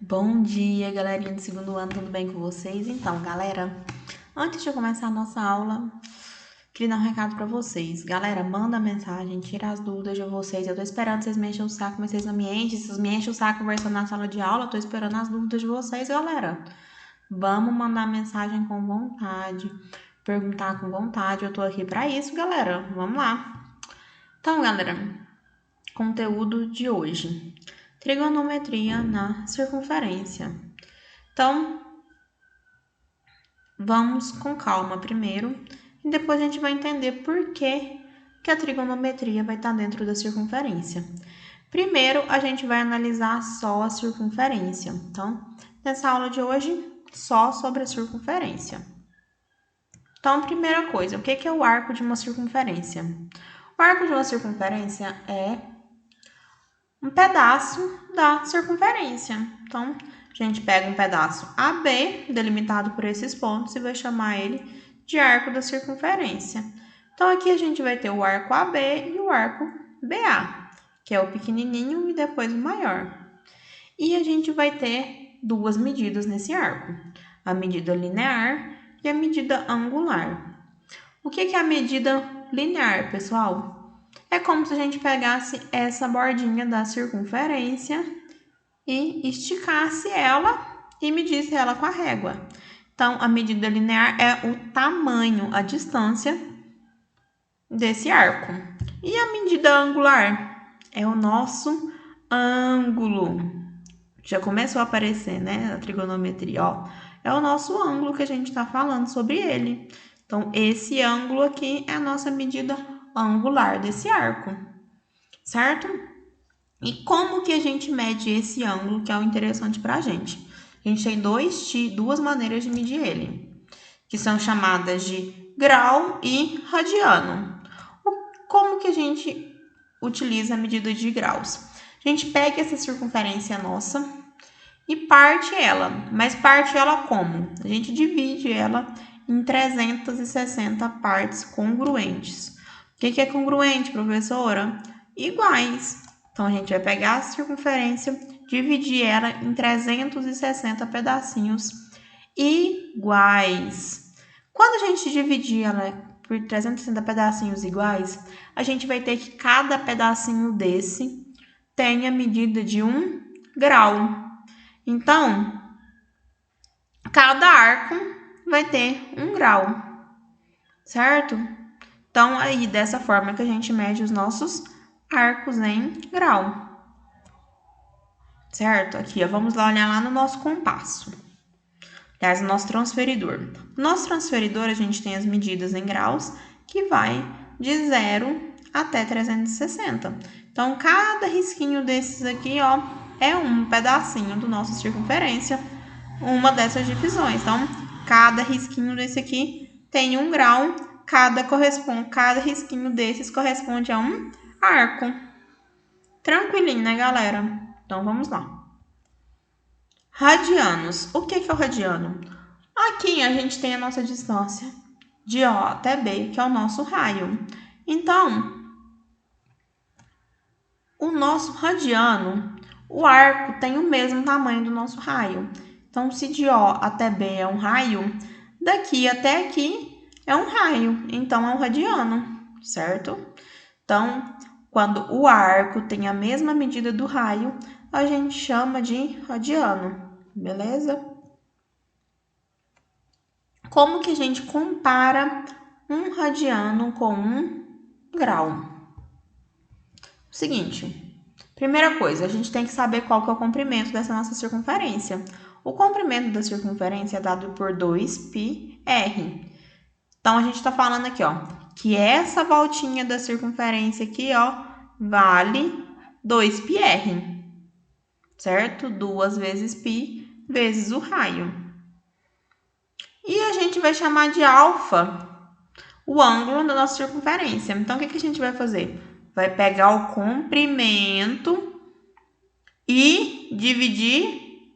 Bom dia, galerinha do segundo ano, tudo bem com vocês? Então, galera, antes de eu começar a nossa aula, queria dar um recado pra vocês. Galera, manda mensagem, tira as dúvidas de vocês. Eu tô esperando vocês me enchem o saco, mas vocês não me enchem. Vocês me enchem o saco conversando na sala de aula, eu tô esperando as dúvidas de vocês, galera. Vamos mandar mensagem com vontade, perguntar com vontade. Eu tô aqui pra isso, galera. Vamos lá. Então, galera, conteúdo de hoje: trigonometria na circunferência. Então, vamos com calma primeiro e depois a gente vai entender por que a trigonometria vai estar dentro da circunferência. Primeiro, a gente vai analisar só a circunferência. Então, nessa aula de hoje, só sobre a circunferência. Então, primeira coisa, o que é o arco de uma circunferência? O arco de uma circunferência é um pedaço da circunferência. Então, a gente pega um pedaço AB, delimitado por esses pontos, e vai chamar ele de arco da circunferência. Então, aqui a gente vai ter o arco AB e o arco BA, que é o pequenininho e depois o maior. E a gente vai ter duas medidas nesse arco: a medida linear e a medida angular. O que é a medida linear, pessoal? É como se a gente pegasse essa bordinha da circunferência e esticasse ela e medisse ela com a régua. Então, a medida linear é o tamanho, a distância desse arco. E a medida angular é o nosso ângulo. Já começou a aparecer, né? A trigonometria, ó. É o nosso ângulo que a gente está falando sobre ele. Então, esse ângulo aqui é a nossa medida angular desse arco, certo? E como que a gente mede esse ângulo, que é o interessante para a gente? A gente tem duas maneiras de medir ele, que são chamadas de grau e radiano. Como que a gente utiliza a medida de graus? A gente pega essa circunferência nossa e parte ela. Mas parte ela como? A gente divide ela em 360 partes congruentes. O que é congruente, professora? Iguais. Então, a gente vai pegar a circunferência, dividir ela em 360 pedacinhos iguais. Quando a gente dividir ela por 360 pedacinhos iguais, a gente vai ter que cada pedacinho desse tenha medida de 1 grau. Então, cada arco vai ter 1 grau, certo? Então, aí, dessa forma que a gente mede os nossos arcos em grau, certo? Aqui, ó, vamos lá olhar lá no nosso compasso. Aliás, no nosso transferidor. No nosso transferidor, a gente tem as medidas em graus, que vai de 0 até 360. Então, cada risquinho desses aqui, ó, é um pedacinho do nosso circunferência, uma dessas divisões. Então, cada risquinho desse aqui tem 1 grau, cada risquinho desses corresponde a um arco. Tranquilinho, né, galera? Então, vamos lá. Radianos. O que é o radiano? Aqui a gente tem a nossa distância de O até B, que é o nosso raio. Então, o nosso radiano, o arco tem o mesmo tamanho do nosso raio. Então, se de O até B é um raio, daqui até aqui é um raio. Então, é um radiano, certo? Então, quando o arco tem a mesma medida do raio, a gente chama de radiano, beleza? Como que a gente compara um radiano com 1 grau? Seguinte, primeira coisa, a gente tem que saber qual que é o comprimento dessa nossa circunferência. O comprimento da circunferência é dado por 2πr. Então, a gente está falando aqui, ó, que essa voltinha da circunferência aqui, ó, vale 2πr, certo? 2 vezes π vezes o raio. E a gente vai chamar de alfa o ângulo da nossa circunferência. Então, o que a gente vai fazer? Vai pegar o comprimento e dividir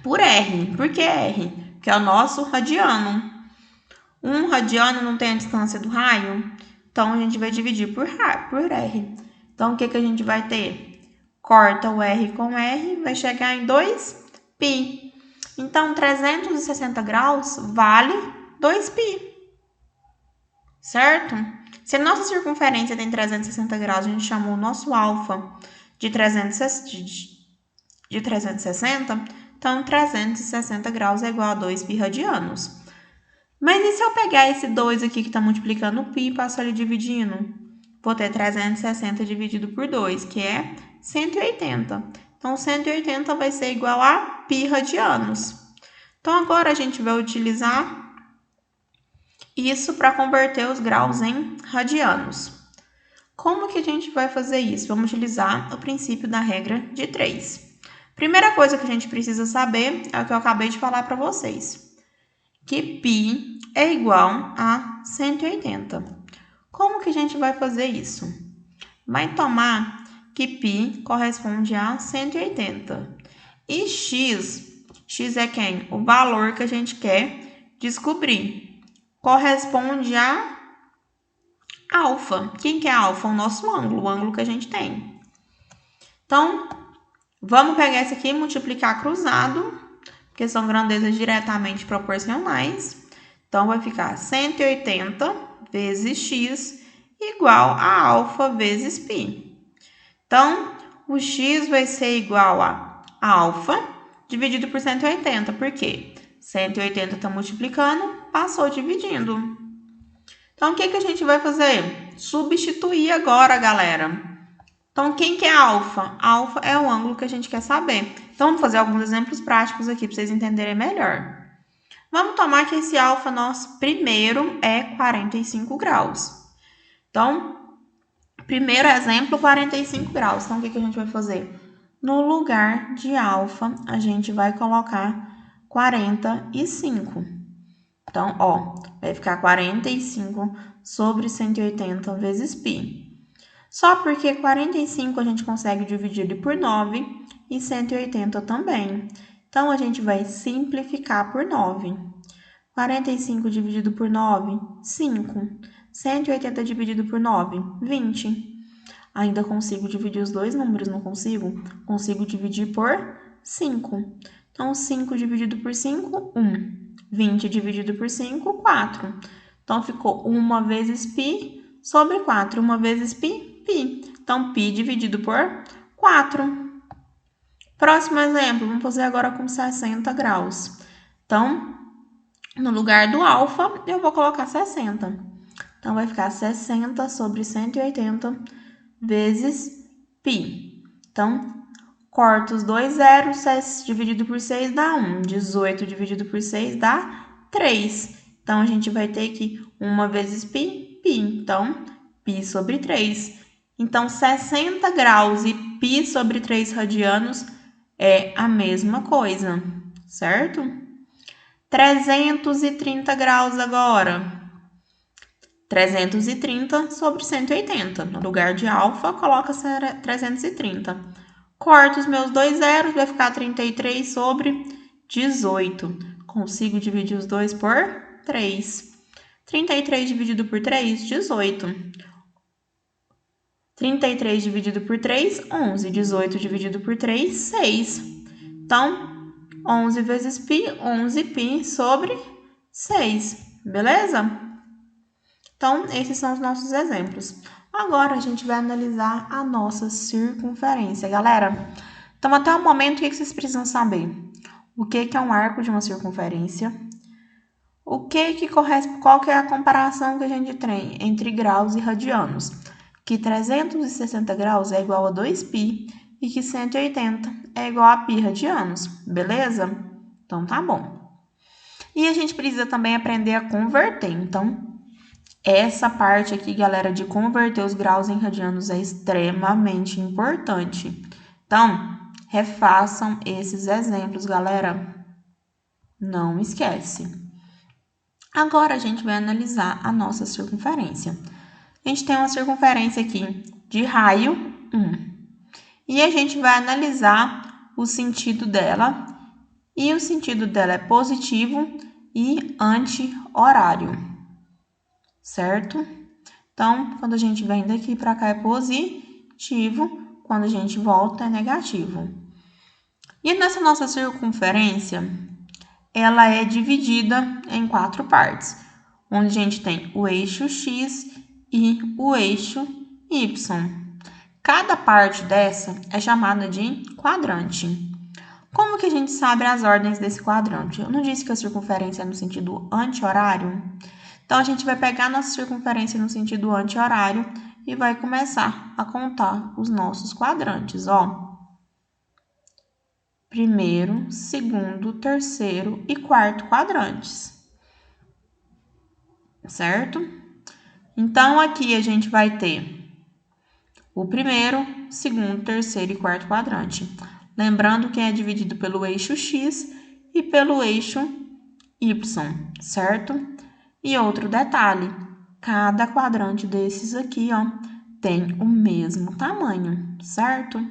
por R. Por que R? Porque é o nosso radiano. Um radiano não tem a distância do raio, então a gente vai dividir por R. Então, o que a gente vai ter? corta o R com R, vai chegar em 2π. Então, 360 graus vale 2π, certo? Se a nossa circunferência tem 360 graus, a gente chamou o nosso alfa de 360, então 360 graus é igual a 2π radianos. Mas e se eu pegar esse 2 aqui que está multiplicando o π e passar ele dividindo? Vou ter 360 dividido por 2, que é 180. Então, 180 vai ser igual a π radianos. Então, agora a gente vai utilizar isso para converter os graus em radianos. Como que a gente vai fazer isso? Vamos utilizar o princípio da regra de 3. Primeira coisa que a gente precisa saber é o que eu acabei de falar para vocês, que π é igual a 180. Como que a gente vai fazer isso? Vai tomar que π corresponde a 180. E x é quem? O valor que a gente quer descobrir. Corresponde a alfa. Quem que é alfa? O nosso ângulo, o ângulo que a gente tem. Então, vamos pegar esse aqui e multiplicar cruzado, porque são grandezas diretamente proporcionais. Então, vai ficar 180 vezes x igual a alfa vezes π. Então, o x vai ser igual a alfa dividido por 180. Por quê? 180 está multiplicando, passou dividindo. Então, o que a gente vai fazer? Substituir agora, galera. Então, quem que é alfa? Alfa é o ângulo que a gente quer saber. Então, vamos fazer alguns exemplos práticos aqui para vocês entenderem melhor. Vamos tomar que esse alfa nosso primeiro é 45 graus. Então, primeiro exemplo, 45 graus. Então, o que a gente vai fazer? No lugar de alfa, a gente vai colocar 45. Então, ó, vai ficar 45 sobre 180 vezes π. Só porque 45 a gente consegue dividir ele por 9 e 180 também. Então, a gente vai simplificar por 9. 45 dividido por 9, 5. 180 dividido por 9, 20. Ainda consigo dividir os dois números, não consigo? Consigo dividir por 5. Então, 5 dividido por 5, 1. 20 dividido por 5, 4. Então, ficou 1 vezes π sobre 4. 1 vezes π, π. Então, π dividido por 4. Próximo exemplo, vamos fazer agora com 60 graus. Então, no lugar do alfa, eu vou colocar 60. Então, vai ficar 60 sobre 180 vezes π. Então, corta os dois zeros, 6 dividido por 6 dá 1. 18 dividido por 6 dá 3. Então, a gente vai ter que 1 vezes π, π. Então, π sobre 3. Então, 60 graus e π sobre 3 radianos é a mesma coisa, certo? 330 graus agora. 330 sobre 180. No lugar de alfa, coloca 330. Corto os meus dois zeros, vai ficar 33 sobre 18. Consigo dividir os dois por 3. 33 dividido por 3, 18. 33 dividido por 3, 11. 18 dividido por 3, 6. Então, 11 vezes π, 11π sobre 6. Beleza? Então, esses são os nossos exemplos. Agora, a gente vai analisar a nossa circunferência. Galera, então, até o momento, o que vocês precisam saber? O que é um arco de uma circunferência? Qual que é a comparação que a gente tem entre graus e radianos? Que 360 graus é igual a 2π e que 180 é igual a π radianos. Beleza? Então, tá bom. E a gente precisa também aprender a converter. Então, essa parte aqui, galera, de converter os graus em radianos é extremamente importante. Então, refaçam esses exemplos, galera. Não esquece. Agora, a gente vai analisar a nossa circunferência. A gente tem uma circunferência aqui de raio 1. E a gente vai analisar o sentido dela. E o sentido dela é positivo e anti-horário. Certo? Então, quando a gente vem daqui para cá é positivo, quando a gente volta, é negativo. E nessa nossa circunferência, ela é dividida em 4 partes, onde a gente tem o eixo X e o eixo Y. Cada parte dessa é chamada de quadrante. Como que a gente sabe as ordens desse quadrante? Eu não disse que a circunferência é no sentido anti-horário? Então, a gente vai pegar a nossa circunferência no sentido anti-horário e vai começar a contar os nossos quadrantes, ó. Primeiro, segundo, terceiro e quarto quadrantes. Certo? Então, aqui a gente vai ter o primeiro, segundo, terceiro e quarto quadrante. Lembrando que é dividido pelo eixo X e pelo eixo Y, certo? E outro detalhe, cada quadrante desses aqui, ó, tem o mesmo tamanho, certo?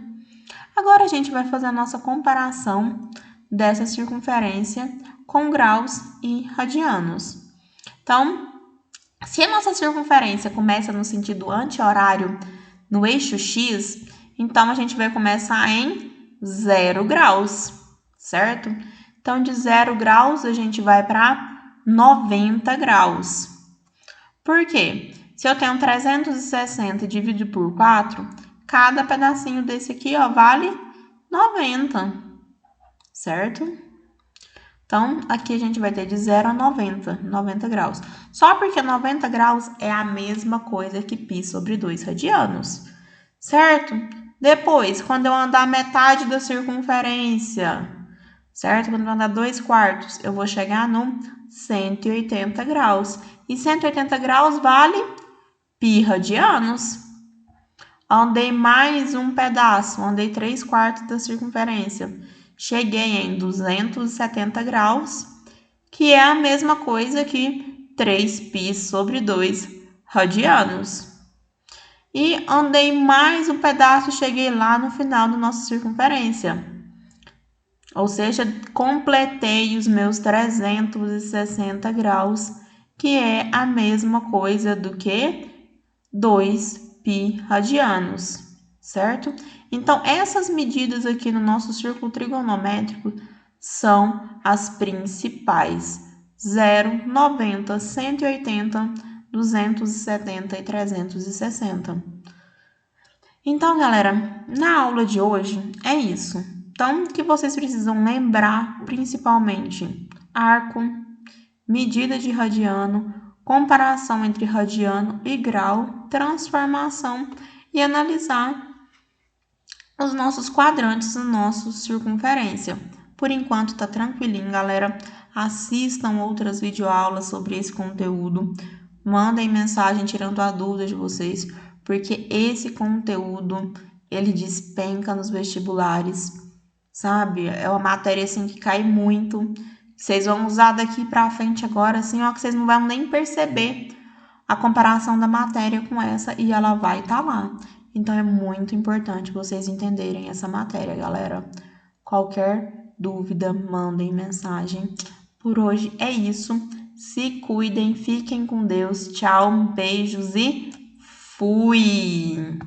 Agora a gente vai fazer a nossa comparação dessa circunferência com graus e radianos. Então, se a nossa circunferência começa no sentido anti-horário no eixo X, então a gente vai começar em 0 graus, certo? Então, de 0 graus, a gente vai para 90 graus. Por quê? Se eu tenho 360 e divido por 4, cada pedacinho desse aqui, ó, vale 90, certo? Então, aqui a gente vai ter de 0 a 90 graus. Só porque 90 graus é a mesma coisa que π sobre 2 radianos, certo? Depois, quando eu andar metade da circunferência, certo? Quando eu andar 2 quartos, eu vou chegar no 180 graus. E 180 graus vale π radianos. Andei mais um pedaço, andei 3 quartos da circunferência. Cheguei em 270 graus, que é a mesma coisa que 3π sobre 2 radianos. E andei mais um pedaço e cheguei lá no final da nossa circunferência. Ou seja, completei os meus 360 graus, que é a mesma coisa do que 2π radianos, certo? Então, essas medidas aqui no nosso círculo trigonométrico são as principais: 0, 90, 180, 270 e 360. Então, galera, na aula de hoje é isso. Então, o que vocês precisam lembrar, principalmente, arco, medida de radiano, comparação entre radiano e grau, transformação e analisar os nossos quadrantes na nossa circunferência. Por enquanto tá tranquilinho, galera. Assistam outras videoaulas sobre esse conteúdo. Mandem mensagem tirando a dúvida de vocês, porque esse conteúdo, ele despenca nos vestibulares, sabe? É uma matéria assim que cai muito. Vocês vão usar daqui para frente agora, assim, ó, que vocês não vão nem perceber a comparação da matéria com essa e ela vai estar lá. Então, é muito importante vocês entenderem essa matéria, galera. Qualquer dúvida, mandem mensagem. Por hoje é isso. Se cuidem, fiquem com Deus. Tchau, beijos e fui!